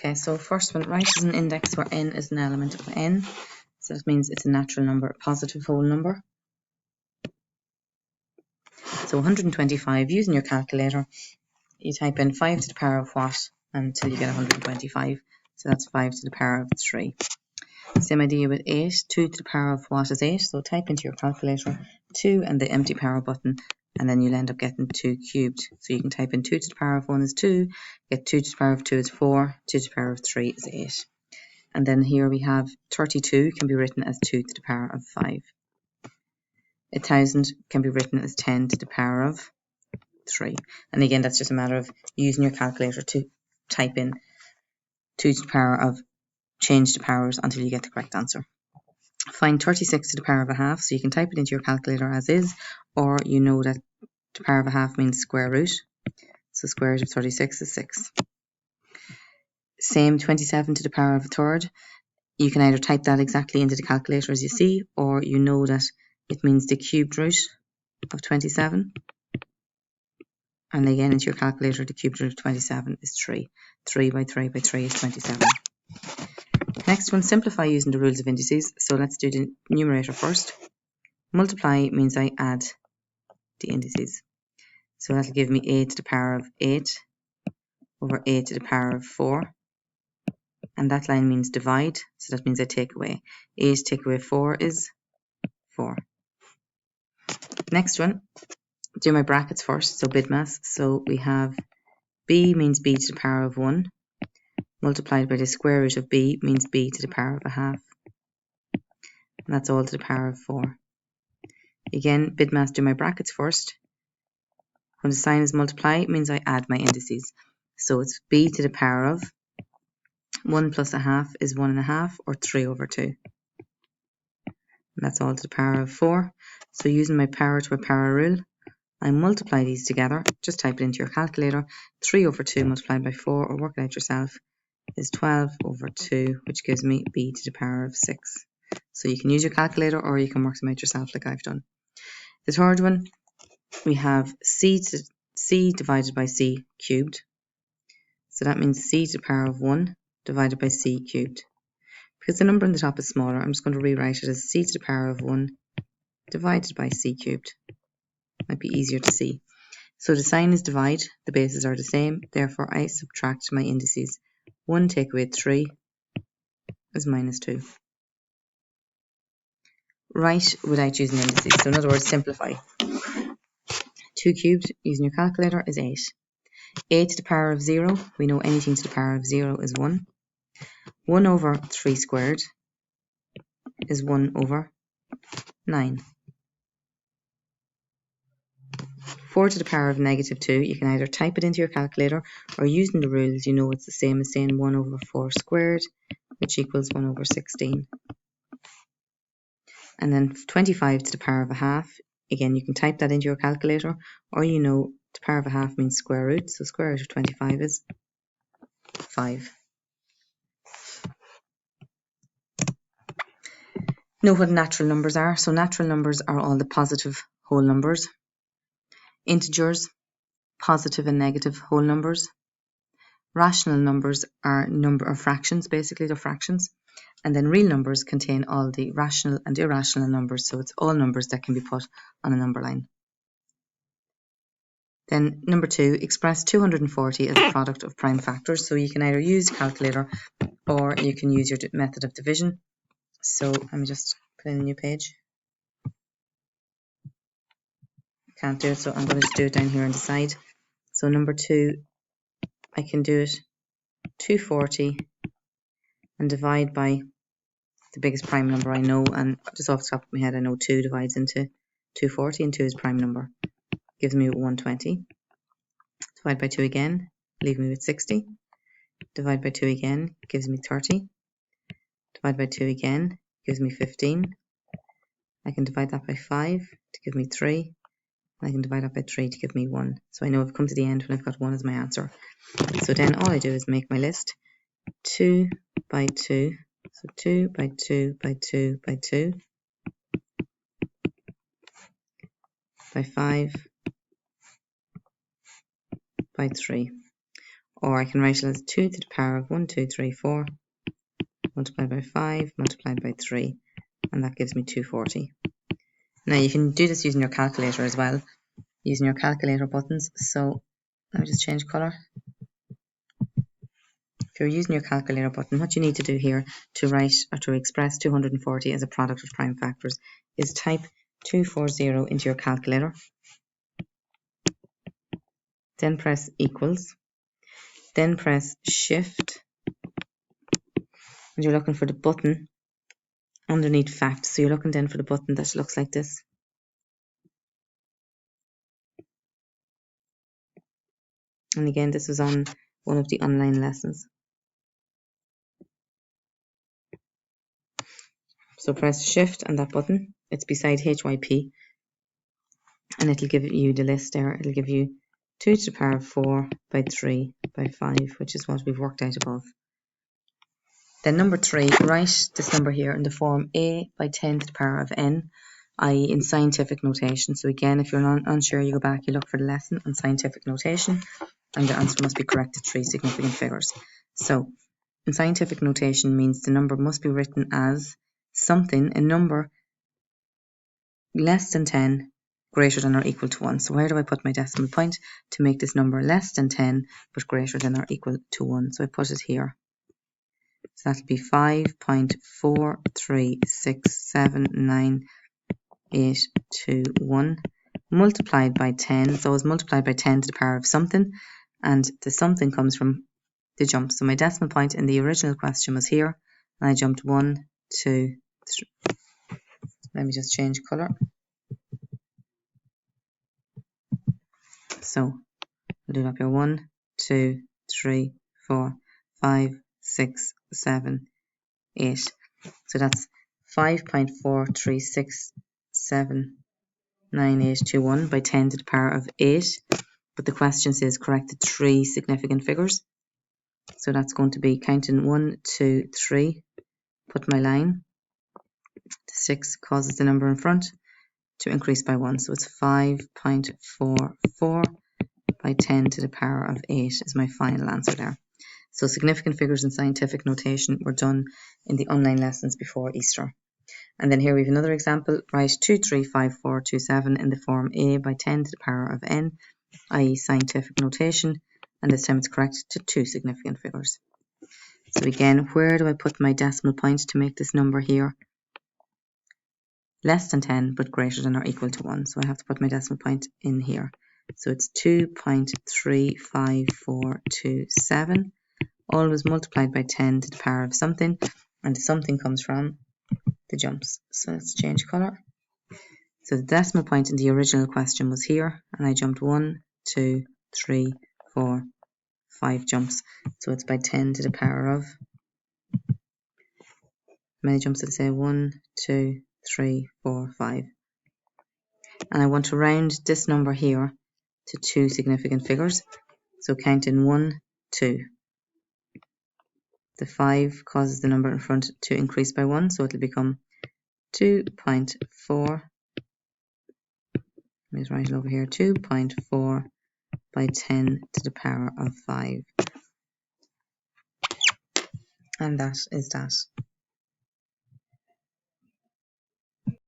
Okay, so first one, write as an index where n is an element of n. So that means it's a natural number, a positive whole number. So 125, using your calculator, you type in 5 to the power of what until you get 125. So that's 5 to the power of 3. Same idea with 8. 2 to the power of what is 8? So type into your calculator 2 and the empty power button, and then you'll end up getting 2 cubed. So you can type in 2 to the power of 1 is 2, get 2 to the power of 2 is 4, 2 to the power of 3 is 8. And then here we have 32 can be written as 2 to the power of 5. 1000 can be written as 10 to the power of 3. And again, that's just a matter of using your calculator to type in 2 to the power of, change the powers until you get the correct answer. Find 36 to the power of a half, so you can type it into your calculator as is, or you know that the power of a half means square root. So square root of 36 is 6. Same 27 to the power of a third. You can either type that exactly into the calculator as you see, or you know that it means the cubed root of 27. And again, into your calculator, the cubed root of 27 is 3. 3 by 3 by 3 is 27. Next one, simplify using the rules of indices. So let's do the numerator first. Multiply means I add the indices. So that'll give me 8 to the power of 8 over 8 to the power of 4. And that line means divide, so that means I take away. 8 take away 4 is 4. Next one, do my brackets first, so BIDMAS. So we have b means b to the power of 1, multiplied by the square root of b means b to the power of a half. And that's all to the power of 4. Again, BIDMAS, do my brackets first. When the sign is multiply, it means I add my indices. So it's b to the power of 1 plus a half is 1 1/2, or 3 over 2. And that's all to the power of 4. So using my power to a power rule, I multiply these together. Just type it into your calculator. 3 over 2 multiplied by 4, or work it out yourself, is 12 over 2, which gives me b to the power of 6. So you can use your calculator, or you can work them out yourself like I've done. The third one, we have c divided by c cubed. So that means c to the power of 1 divided by c cubed. Because the number on the top is smaller, I'm just going to rewrite it as c to the power of 1 divided by c cubed. Might be easier to see. So the sign is divide, the bases are the same, therefore I subtract my indices. 1 take away 3 is minus 2. Write without using indices, so in other words, simplify. 2 cubed using your calculator is 8. 8 to the power of 0, we know anything to the power of 0 is 1. 1 over 3 squared is 1 over 9. 4 to the power of negative 2, you can either type it into your calculator, or using the rules, you know it's the same as saying 1 over 4 squared, which equals 1 over 16. And then 25 to the power of a half, again you can type that into your calculator, or you know the power of a half means square root, so square root of 25 is 5. Know what natural numbers are. So natural numbers are all the positive whole numbers. Integers, positive and negative whole numbers. Rational numbers are number of fractions, basically they're fractions. And then real numbers contain all the rational and irrational numbers, so it's all numbers that can be put on a number line. Then number 2, express 240 as a product of prime factors. So you can either use a calculator, or you can use your method of division. So let me just put in a new page. Can't do it, so I'm going to do it down here on the side. So number 2, I can do it 240 and divide by the biggest prime number I know, and just off the top of my head I know 2 divides into 240 and 2 is prime number. Gives me 120. Divide by 2 again, leave me with 60. Divide by 2 again, gives me 30. Divide by 2 again, gives me 15. I can divide that by 5 to give me 3. I can divide that by 3 to give me 1. So I know I've come to the end when I've got 1 as my answer. So then all I do is make my list. 2 by 2. So 2 by 2 by 2 by 2 by 5 by 3. or I can write it as 2 to the power of 1, 2, 3, 4, multiplied by 5, multiplied by 3, and that gives me 240. Now you can do this using your calculator as well, using your calculator buttons. So let me just change colour. If you're using your calculator button, what you need to do here to write or to express 240 as a product of prime factors is type 240 into your calculator, then press equals, then press shift, and you're looking for the button underneath fact. So you're looking then for the button that looks like this. And again, this was on one of the online lessons. So press shift and that button. It's beside HYP. And it'll give you the list there. It'll give you 2 to the power of 4 by 3 by 5, which is what we've worked out above. Then number 3, write this number here in the form a by 10 to the power of n, i.e. in scientific notation. So again, if you're unsure, you go back, you look for the lesson on scientific notation, and the answer must be correct to 3 significant figures. So in scientific notation means the number must be written as something, a number less than 10, greater than or equal to 1. So where do I put my decimal point to make this number less than 10 but greater than or equal to 1? So I put it here. So that'll be 5.4367981 multiplied by 10. So it's multiplied by 10 to the power of something, and the something comes from the jump. So my decimal point in the original question was here, and I jumped 1, 2, 3. Let me just change colour. So I'll do it up here. 1, 2, 3, 4, 5, 6, 7, 8. So that's 5.4367981 by 10 to the power of 8. But the question says correct the 3 significant figures. So that's going to be counting 1, 2, 3. Put my line. The 6 causes the number in front to increase by 1. So it's 5.44 by 10 to the power of 8 is my final answer there. So significant figures in scientific notation were done in the online lessons before Easter. And then here we have another example. Write 235427 in the form a by 10 to the power of n, i.e. scientific notation, and this time it's correct to 2 significant figures. So again, where do I put my decimal point to make this number here less than 10 but greater than or equal to 1? So I have to put my decimal point in here. So it's 2.35427, always multiplied by 10 to the power of something, and the something comes from the jumps. So let's change colour. So the decimal point in the original question was here, and I jumped 1, 2, 3, 4, 5 jumps. So it's by 10 to the power of, how many jumps did I say? 1, 2, 3, 4, 5. And I want to round this number here to 2 significant figures. So counting 1, 2. The 5 causes the number in front to increase by 1, so it'll become 2.4. Let me just write it over here. 2.4 by 10 to the power of 5. And that is that.